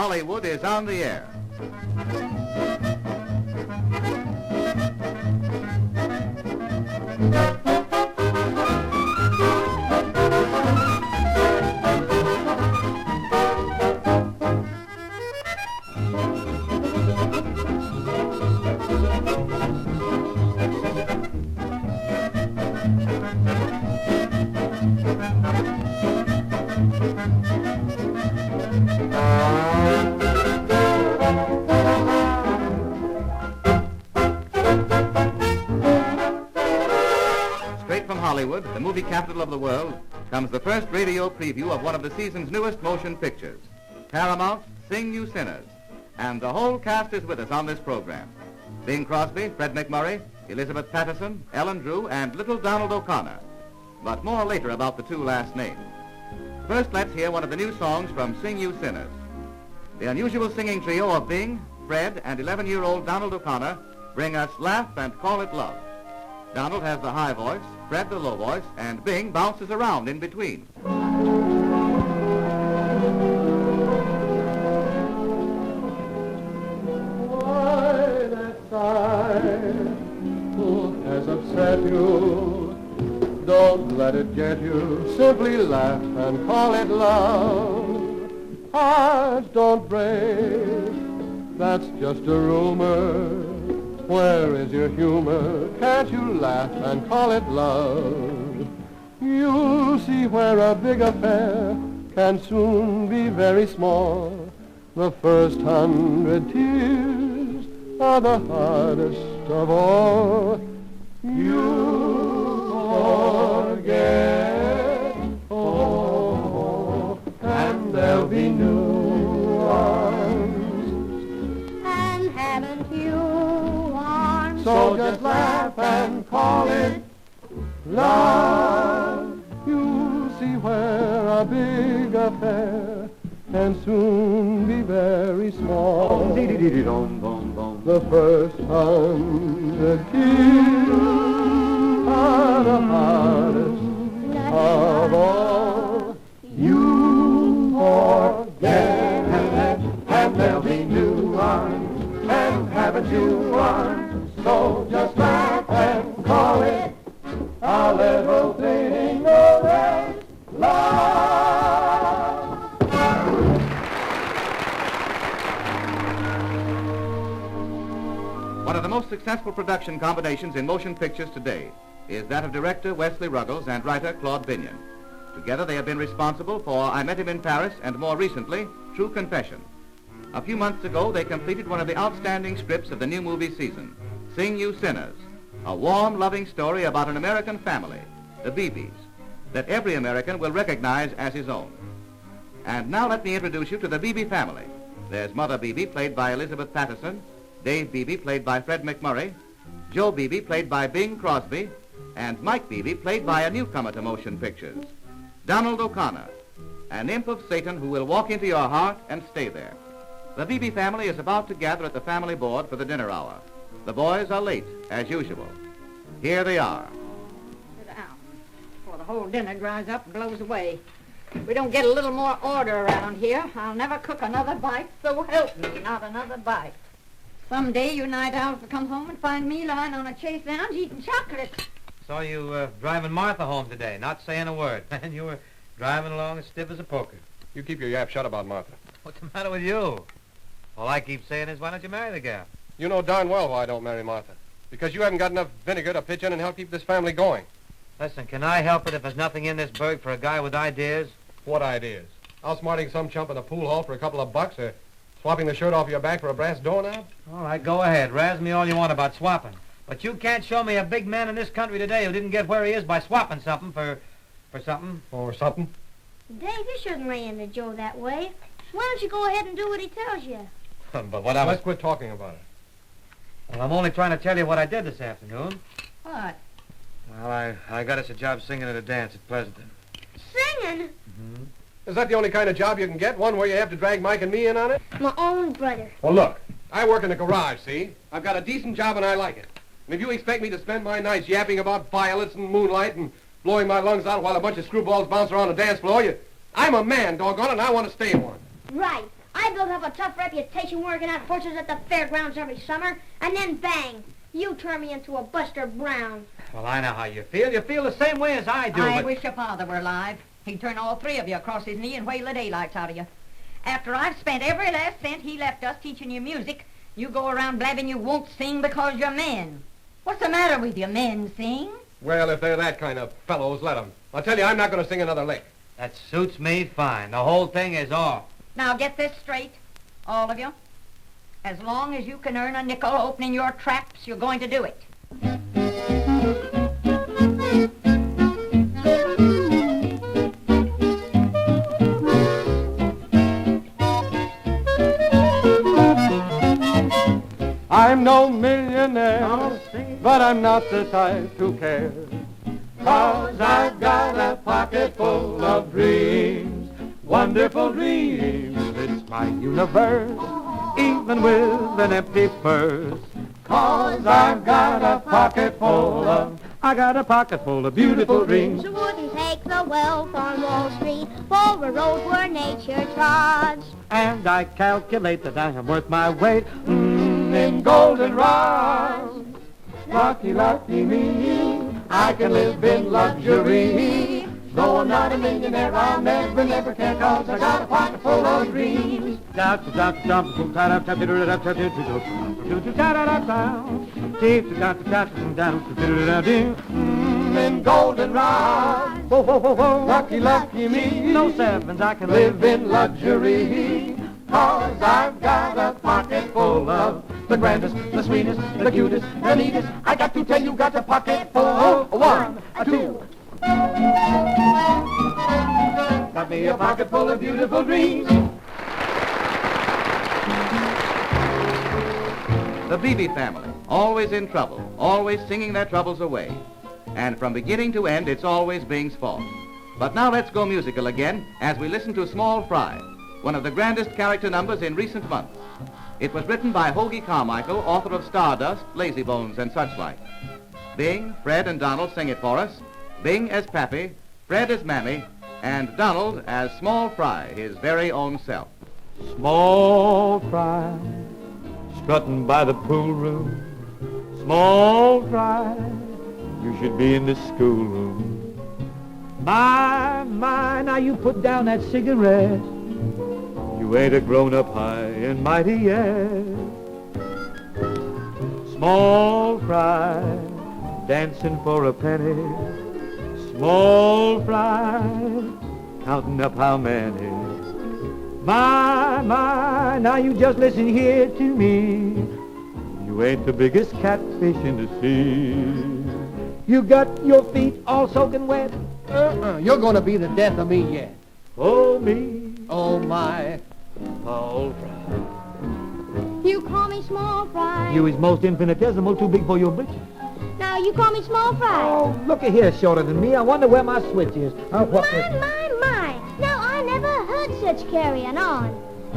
Hollywood is on the air. Straight from Hollywood, the movie capital of the world, comes the first radio preview of one of the season's newest motion pictures, Paramount's Sing You Sinners. And the whole cast is with us on this program. Bing Crosby, Fred McMurray, Elizabeth Patterson, Ellen Drew, and little Donald O'Connor. But more later about the two last names. First, let's hear one of the new songs from Sing You Sinners. The unusual singing trio of Bing, Fred, and 11-year-old Donald O'Connor bring us Laugh and Call It Love. Donald has the high voice, Fred the low voice, and Bing bounces around in between. Why that sigh? Who has upset you? Don't let it get you. Simply laugh and call it love. Hearts don't break. That's just a rumor. Where is your humor? Can't you laugh and call it love? You'll see where a big affair can soon be very small. The first 100 tears are the hardest of all. You forget, oh, and there'll be new ones. And haven't you won? So just laugh and call it love. You'll see where a big affair can soon be very small. The first 100 tears are the hardest of all. You forget, and there'll be new ones, and haven't you won? So just laugh and call it a little thing of that love. One of the most successful production combinations in motion pictures today is that of director Wesley Ruggles and writer Claude Binion. Together they have been responsible for I Met Him in Paris and more recently, True Confession. A few months ago they completed one of the outstanding scripts of the new movie season, Sing You Sinners, a warm, loving story about an American family, the Beebes, that every American will recognize as his own. And now let me introduce you to the Beebe family. There's Mother Beebe, played by Elizabeth Patterson, Dave Beebe, played by Fred McMurray, Joe Beebe, played by Bing Crosby, and Mike Beebe, played by a newcomer to motion pictures, Donald O'Connor, an imp of Satan who will walk into your heart and stay there. The Beebe family is about to gather at the family board for the dinner hour. The boys are late, as usual. Here they are. Sit down before the whole dinner dries up and blows away. If we don't get a little more order around here, I'll never cook another bite, so help me, not another bite. Someday you night owls will come home and find me lying on a chaise lounge eating chocolate. Saw you driving Martha home today, not saying a word. Man, you were driving along as stiff as a poker. You keep your yap shut about Martha. What's the matter with you? All I keep saying is, why don't you marry the gal? You know darn well why I don't marry Martha. Because you haven't got enough vinegar to pitch in and help keep this family going. Listen, can I help it if there's nothing in this burg for a guy with ideas? What ideas? Outsmarting some chump in a pool hall for a couple of bucks, or swapping the shirt off your back for a brass doorknob? All right, go ahead. Razz me all you want about swapping. But you can't show me a big man in this country today who didn't get where he is by swapping something for something. Or something? Dave, you shouldn't lay into Joe that way. Why don't you go ahead and do what he tells you? But what I was... Let's quit talking about it. Well, I'm only trying to tell you what I did this afternoon. What? Well, I got us a job singing at a dance at Pleasanton. Singing? Mm-hmm. Is that the only kind of job you can get? One where you have to drag Mike and me in on it? My own brother. Well, look, I work in the garage, see? I've got a decent job and I like it. And if you expect me to spend my nights yapping about violets and moonlight and blowing my lungs out while a bunch of screwballs bounce around the dance floor, I'm a man, doggone it, and I want to stay one. Right. I built up a tough reputation working out horses at the fairgrounds every summer, and then bang, you turn me into a Buster Brown. Well, I know how you feel. You feel the same way as I do, I but... wish your father were alive. He'd turn all three of you across his knee and whale the daylights out of you. After I've spent every last cent he left us teaching you music, you go around blabbing you won't sing because you're men. What's the matter with you? Men sing? Well, if they're that kind of fellows, let them. I'll tell you, I'm not going to sing another lick. That suits me fine. The whole thing is off. Now get this straight, all of you. As long as you can earn a nickel opening your traps, you're going to do it. I'm no millionaire, but I'm not the type to care. 'Cause I've got a pocket full of dreams, wonderful dreams. It's my universe, even with an empty purse. 'Cause I've got a pocket full of, I got a pocket full of beautiful dreams. You wouldn't take the wealth on Wall Street for a road where nature trods. And I calculate that I am worth my weight in goldenrods. Lucky, lucky me, I can live in luxury. Though I'm not a millionaire, I'll never, never care, 'cause I got a pocket full of dreams. In goldenrod, lucky, lucky me, no sevens, I can live in luxury. 'Cause I've got a pocket full of the grandest, the sweetest, the cutest, the neatest. I got to tell you, got a pocket full of one, a two. Got me a pocket full of beautiful dreams. The Beebe family, always in trouble, always singing their troubles away. And from beginning to end, it's always Bing's fault. But now let's go musical again as we listen to Small Fry, one of the grandest character numbers in recent months. It was written by Hoagie Carmichael, author of Stardust, Lazy Bones, and such like. Bing, Fred, and Donald sing it for us. Bing as Pappy, Fred as Mammy, and Donald as Small Fry, his very own self. Small fry, strutting by the pool room. Small fry, you should be in the schoolroom. My, now you put down that cigarette. You ain't a grown-up high and mighty yet. Small fry, dancing for a penny. Small fry, counting up how many. My, now you just listen here to me. You ain't the biggest catfish in the sea. You got your feet all soaking wet. You're going to be the death of me yet. Oh, me. Oh, my. Small fry. You call me Small Fry. You is most infinitesimal, too big for your britches. Now you call me Small Fry. Oh, look here, shorter than me. I wonder where my switch is. My. Now I never heard such carrying on.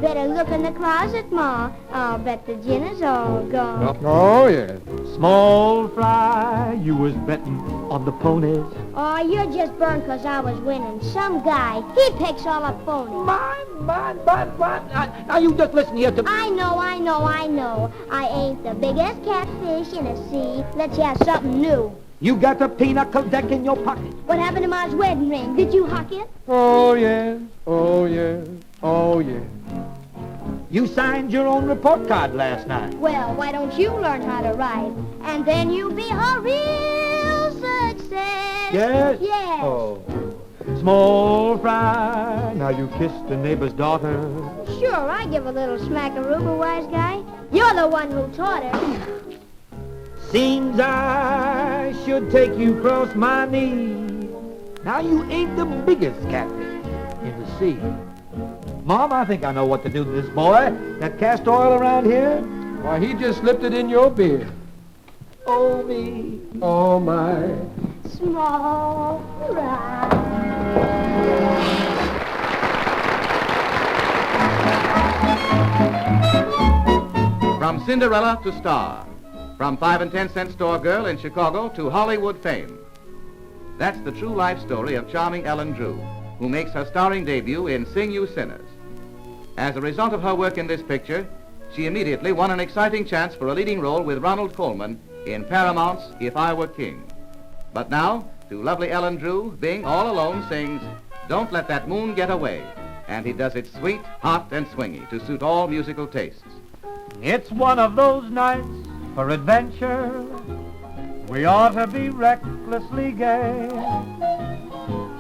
Better look in the closet, Ma. I'll bet the gin is all gone. Oh, yes. Small fry, you was betting on the ponies. Oh, you're just burned 'cause I was winning. Some guy, he picks all up phonies. Now you just listen here to me. I know. I ain't the biggest catfish in the sea. Let's have something new. You got a pinochle deck in your pocket. What happened to my wedding ring? Did you hock it? Oh, yes. Oh, yes. Oh, yes. You signed your own report card last night. Well, why don't you learn how to write? And then you'll be a real success. Yes? Yes. Oh. Small fry, now you kiss the neighbor's daughter. Sure, I give a little smackaroo, wise guy. You're the one who taught her. Seems I should take you across my knee. Now you ain't the biggest catfish in the sea. Mom, I think I know what to do to this boy. That castor oil around here? Why, he just slipped it in your beard. Oh, me. Oh, my. Small fry. From Cinderella to star. From 5 and 10 cent store girl in Chicago to Hollywood fame. That's the true life story of charming Ellen Drew, who makes her starring debut in Sing You Sinners. As a result of her work in this picture, she immediately won an exciting chance for a leading role with Ronald Colman in Paramount's If I Were King. But now, to lovely Ellen Drew, Bing all alone sings Don't Let That Moon Get Away. And he does it sweet, hot, and swingy to suit all musical tastes. It's one of those nights for adventure. We ought to be recklessly gay.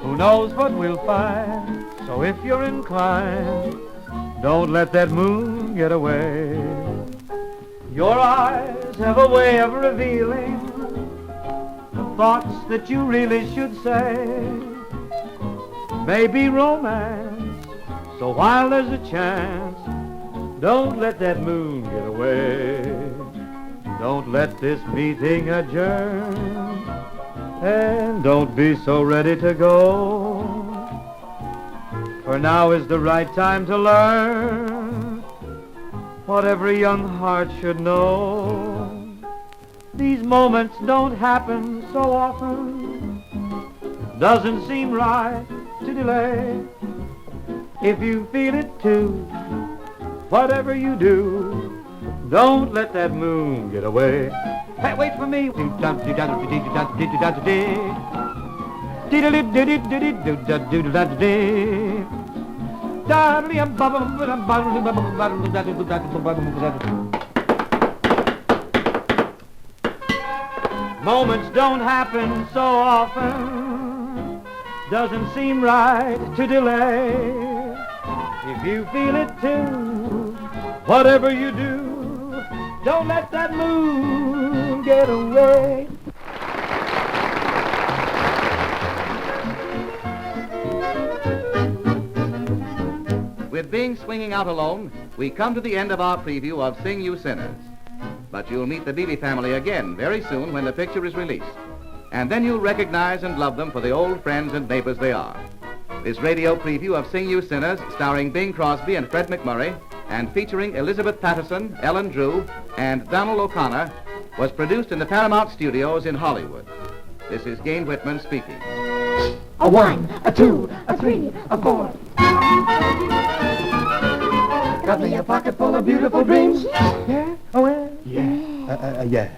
Who knows what we'll find? So if you're inclined, don't let that moon get away. Your eyes have a way of revealing the thoughts that you really should say. Maybe romance, so while there's a chance, don't let that moon get away. Don't let this meeting adjourn, and don't be so ready to go. For now is the right time to learn what every young heart should know. These moments don't happen so often. Doesn't seem right to delay. If you feel it too, whatever you do, don't let that moon get away. Hey, wait for me. Moments don't happen so often. Doesn't seem right to delay. If you feel it too, whatever you do, don't let that moon get away. With Bing swinging out alone, we come to the end of our preview of Sing You Sinners. But you'll meet the Beebe family again very soon when the picture is released. And then you'll recognize and love them for the old friends and neighbors they are. This radio preview of Sing You Sinners, starring Bing Crosby and Fred McMurray, and featuring Elizabeth Patterson, Ellen Drew, and Donald O'Connor, was produced in the Paramount Studios in Hollywood. This is Gane Whitman speaking. A 1, a 2, a 3, a 4. Got me a pocket full of beautiful dreams. Yeah? Oh, well? Yeah. Yeah.